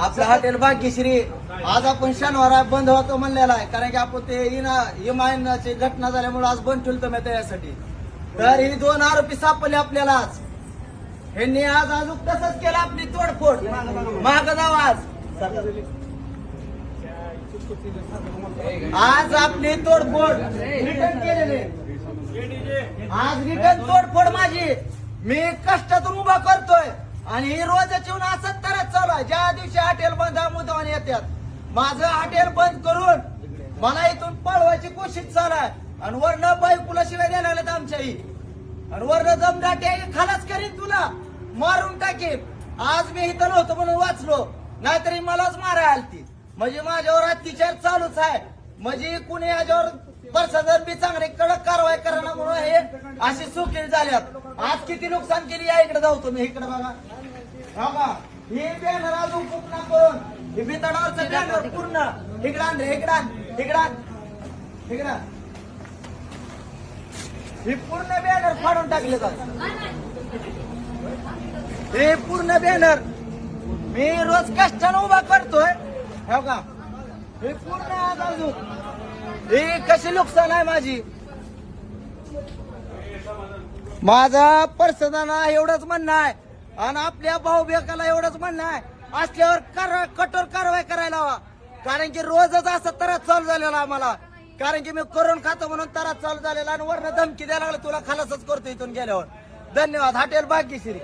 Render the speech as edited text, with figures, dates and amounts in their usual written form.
आपलं हॉटेल भाग्यश्री आज आपण शनिवार बंद होतो म्हणलेला आहे, कारण की आपण ते इमानाची घटना झाल्यामुळे आज बंद ठेवतो मी त्यासाठी. तर ही 2 आरोपी सापडले आपल्याला आज. ह्यांनी आज अजून तसंच केलं, आपली तोडफोड. माग जाऊ आज आपली तोडफोड रिटर्न केलेली. आज रिटर्न तोडफोड माझी मी कष्टातून उभा करतोय आणि ही रोजची असंच तरच चालू आहे. ज्या दिवशी हॉटेल बंद मुद्दावर येतात, माझं हॉटेल बंद करून मला इथून पळवायची कोशिश चालू आहे. आणि वरनं बायकुला शिवाय द्यायला लागलेत आमच्याही, आणि वरनं दमदाटी खालाच करीन, तुला मारून टाकेन. आज मी इथं नव्हतो म्हणून वाचलो, नाहीतरी मलाच मारायला आलती. म्हणजे माझ्यावर अत्याचार चालूच आहे. म्हणजे कुणी याच्यावर प्रशासन बी चांगले कडक कारवाई करणं म्हणून हे अशी सुखी झाल्यात. आज किती नुकसान केली, या इकडे जाऊ तुम्ही, इकडे बघा. हे बॅनर अजून पूर्ण करून हे बिताडावरचं बॅनर पूर्ण इकडान रे, इकडान इकडान इकडा हे पूर्ण बॅनर फाडून टाकले जात. हे पूर्ण बॅनर मी रोज कष्टानं उभा करतोय. हो का, हे पूर्ण आज अजून हे कशी नुकसान आहे माझी. माझा पर्सनाला एवढंच म्हणणं आहे आणि आपल्या भाऊ बेकाला एवढंच म्हणणं आहे, असल्यावर कठोर कारवाई करायला हवा. कारण की रोजच असं त्रास चालू झालेला आम्हाला, कारण की मी करून खातो म्हणून त्रास चालू झालेला आणि वरनं धमकी द्यायला लागला, तुला खलासच करतो इथून गेल्यावर. धन्यवाद. हॉटेल भाग्यश्री.